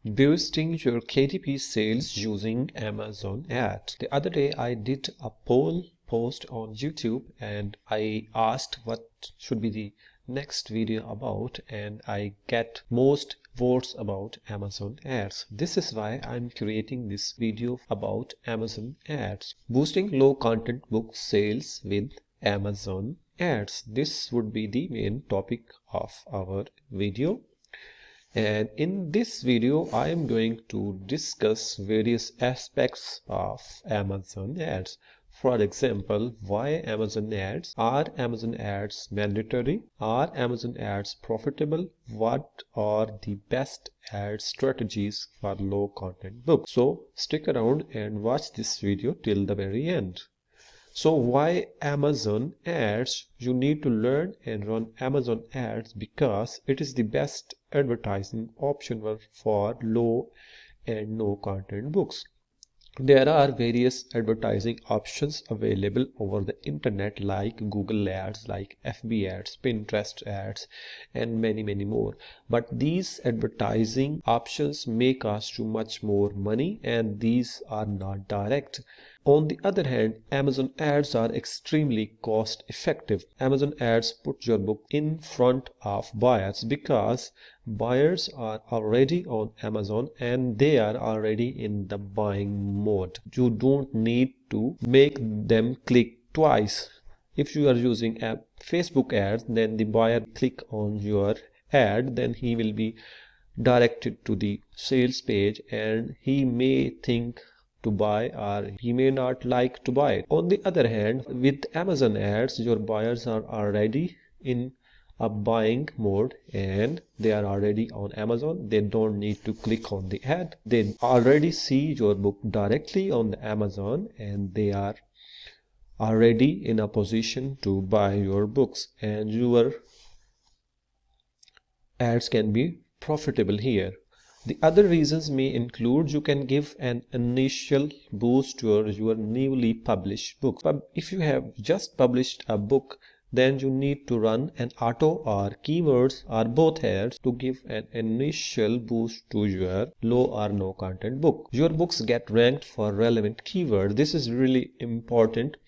Boosting your KDP sales using Amazon ads. The other day I did a poll post on YouTube and I asked what should be the next video about, and I get most votes about Amazon ads. This is why I'm creating this video about Amazon ads. Boosting low content book sales with Amazon ads. This would be the main topic of our video. And in this video, I am going to discuss various aspects of Amazon ads. For example, why Amazon ads? Are Amazon ads mandatory? Are Amazon ads profitable? What are the best ad strategies for low content books? So stick around and watch this video till the very end. So why Amazon ads? You need to learn and run Amazon ads because it is the best advertising option for low and no content books. There are various advertising options available over the internet like Google ads, like FB ads, Pinterest ads, and many more. But these advertising options may cost you much more money and these are not direct. On the other hand, Amazon ads are extremely cost effective. Amazon ads put your book in front of buyers because buyers are already on Amazon and they are already in the buying mode. You don't need to make them click twice. If you are using a Facebook ads, then the buyer click on your ad, then he will be directed to the sales page and he may think to buy or he may not like to buy it. On the other hand, with Amazon ads, your buyers are already in a buying mode and they are already on Amazon. They don't need to click on the ad. They already see your book directly on the Amazon and they are already in a position to buy your books, and your ads can be profitable here. The other reasons may include you can give an initial boost to your newly published book. If you have just published a book, then you need to run an auto or keywords or both ads to give an initial boost to your low or no content book. Your books get ranked for relevant keyword. This is really important.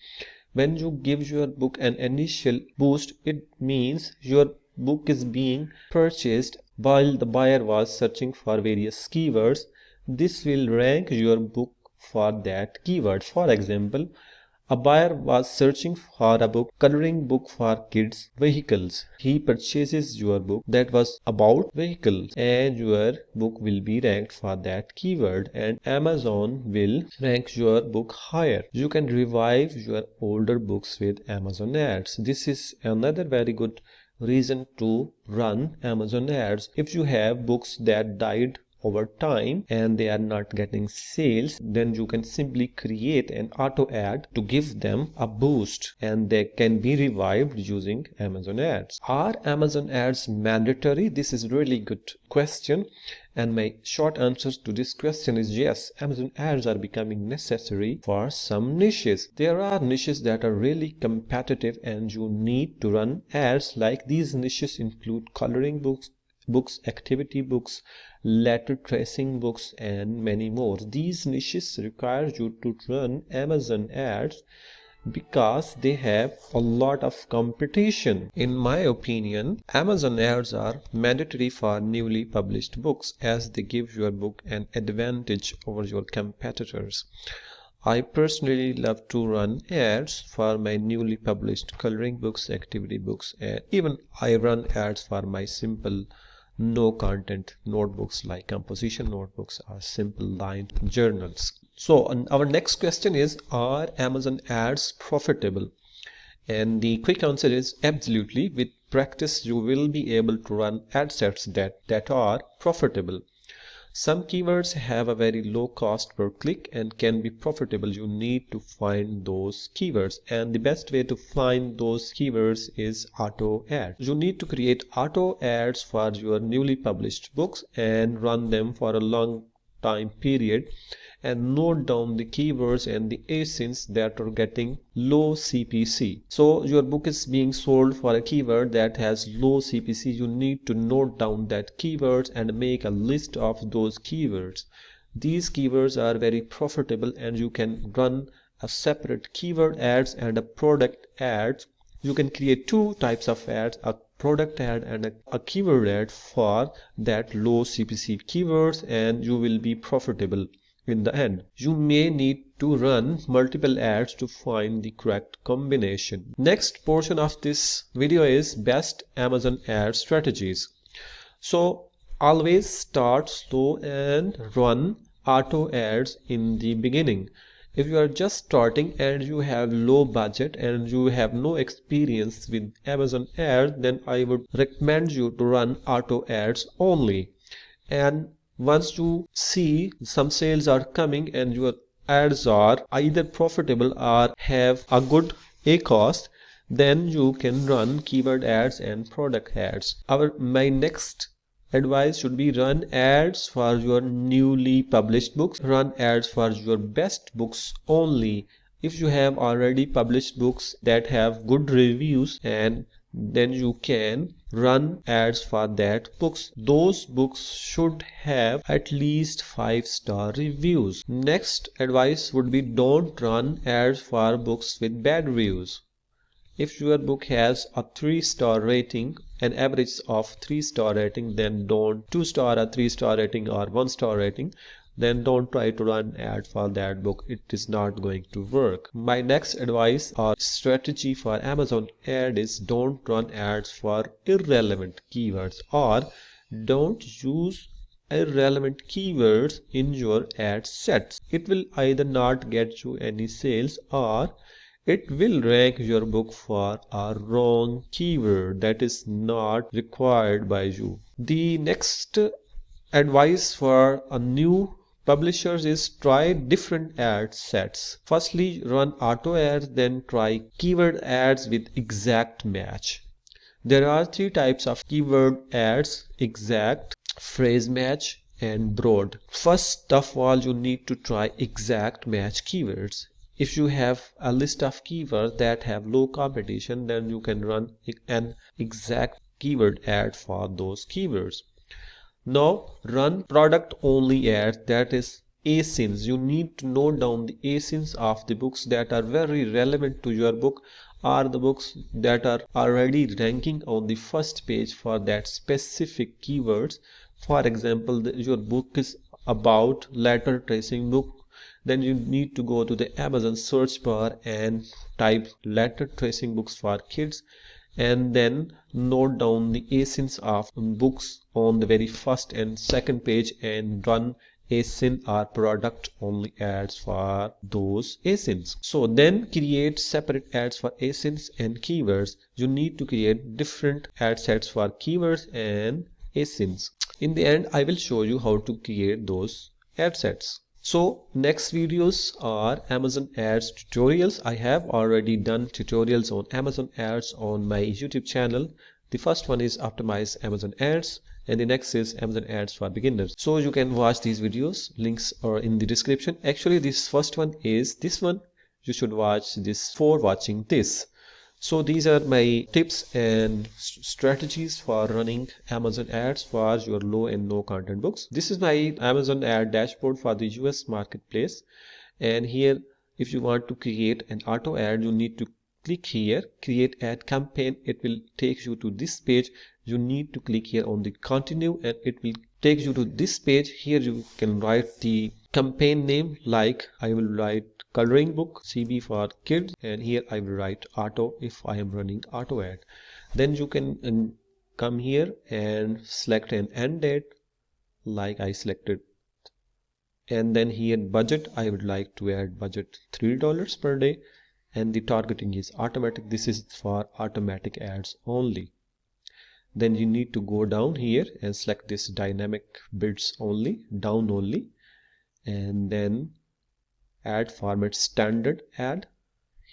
When you give your book an initial boost, it means your book is being purchased while the buyer was searching for various keywords. This will rank your book for that keyword. For example, a buyer was searching for a book, coloring book for kids vehicles. He purchases your book that was about vehicles and your book will be ranked for that keyword and Amazon will rank your book higher. You can revive your older books with Amazon ads. This is another very good reason to run Amazon ads. If you have books that died over time and they are not getting sales, then you can simply create an auto ad to give them a boost and they can be revived using Amazon ads. Are Amazon ads mandatory? This is really good question, and my short answer to this question is yes. Amazon ads are becoming necessary for some niches. There are niches that are really competitive and you need to run ads. Like these niches include coloring books, activity books, letter tracing books, and many more. These niches require you to run Amazon ads because they have a lot of competition. In my opinion, Amazon ads are mandatory for newly published books as they give your book an advantage over your competitors. I personally love to run ads for my newly published coloring books, activity books, and even I run ads for my simple no content notebooks like composition notebooks or simple lined journals. So our next question is, are Amazon ads profitable? And the quick answer is absolutely. With practice you will be able to run ad sets that are profitable. Some keywords have a very low cost per click and can be profitable. You need to find those keywords, and the best way to find those keywords is auto ads. You need to create auto ads for your newly published books and run them for a long time period and note down the keywords and the ASINs that are getting low CPC. So your book is being sold for a keyword that has low CPC. You need to note down that keywords and make a list of those keywords. These keywords are very profitable and you can run a separate keyword ads and a product ads. You can create two types of ads, a product ad and a keyword ad for that low CPC keywords, and you will be profitable in the end. You may need to run multiple ads to find the correct combination. Next portion of this video is best Amazon ad strategies. So always start slow and run auto ads in the beginning. If you are just starting and you have low budget and you have no experience with Amazon ads, then I would recommend you to run auto ads only. And once you see some sales are coming and your ads are either profitable or have a good cost, then you can run keyword ads and product ads. My next advice should be run ads for your newly published books. Run ads for your best books only. If you have already published books that have good reviews, and then you can run ads for that books. Those books should have at least 5-star reviews. Next advice would be don't run ads for books with bad reviews. If your book has a 3-star rating, an average of 3-star rating, then don't 2-star or 3-star rating or 1-star rating, then don't try to run ad for that book. It is not going to work. My next advice or strategy for Amazon ad is don't run ads for irrelevant keywords, or don't use irrelevant keywords in your ad sets. It will either not get you any sales or it will rank your book for a wrong keyword that is not required by you. The next advice for a new publishers is try different ad sets. Firstly, run auto ads, then try keyword ads with exact match. There are 3 types of keyword ads: exact, phrase match, and broad. First of all, you need to try exact match keywords. If you have a list of keywords that have low competition, then you can run an exact keyword ad for those keywords. Now run product only ads, that is ASINs. You need to note down the ASINs of the books that are very relevant to your book, or the books that are already ranking on the first page for that specific keywords. For example, your book is about letter tracing book, then you need to go to the Amazon search bar and type letter tracing books for kids, and then note down the ASINs of books on the very first and second page and run ASIN or product only ads for those ASINs. So then create separate ads for ASINs and keywords. You need to create different ad sets for keywords and ASINs. In the end, I will show you how to create those ad sets. So next videos are Amazon ads tutorials. I have already done tutorials on Amazon ads on my YouTube channel. The first one is optimize Amazon ads, and the next is Amazon ads for beginners. So you can watch these videos. Links are in the description. Actually, this first one is this one. You should watch this before watching this. So these are my tips and strategies for running Amazon ads for your low and no content books. This is my Amazon ad dashboard for the US marketplace, and here if you want to create an auto ad, you need to click here, create ad campaign. It will take you to this page. You need to click here on the continue and it will take you to this page. Here you can write the campaign name, like I will write coloring book CB for kids, and here I will write auto if I am running auto ad. Then you can come here and select an end date, like I selected, and then here budget, I would like to add budget $3 per day, and the targeting is automatic. This is for automatic ads only. Then you need to go down here and select this dynamic bids only, down only, and then ad format standard ad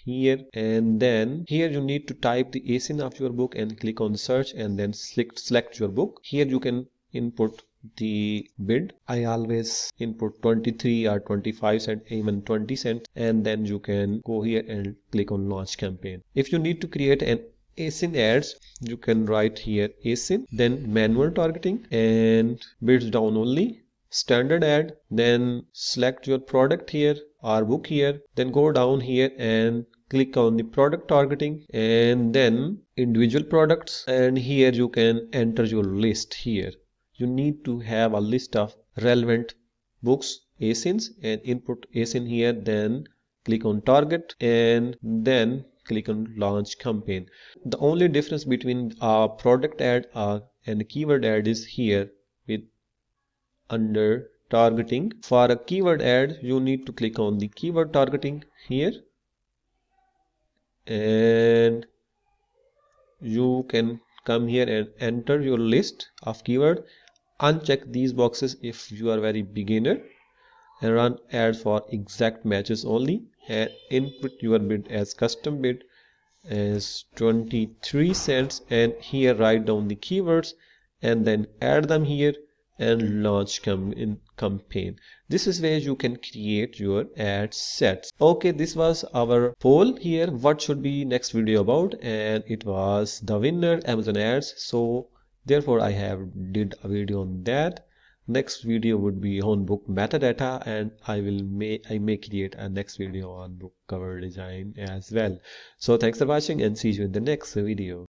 here, and then here you need to type the ASIN of your book and click on search and then select your book. Here you can input the bid. I always input 23 or 25 cents, even 20 cents, and then you can go here and click on launch campaign. If you need to create an async ads, you can write here async, then manual targeting and bids down only, standard ad, then select your product here or book here, then go down here and click on the product targeting and then individual products, and here you can enter your list. Here you need to have a list of relevant books, asins, and input asin here, then click on target and then click on launch campaign. The only difference between a product ad and a keyword ad is here with under targeting. For a keyword ad you need to click on the keyword targeting here, and you can come here and enter your list of keyword. Uncheck these boxes if you are very beginner, and run ads for exact matches only, and input your bid as custom bid as 23 cents, and here write down the keywords and then add them here and launch campaign. This is where you can create your ad sets. Okay, this was our poll here, what should be next video about, and it was the winner Amazon ads, so therefore I have did a video on that. Next video would be on book metadata, and I may create a next video on book cover design as well. So thanks for watching and see you in the next video.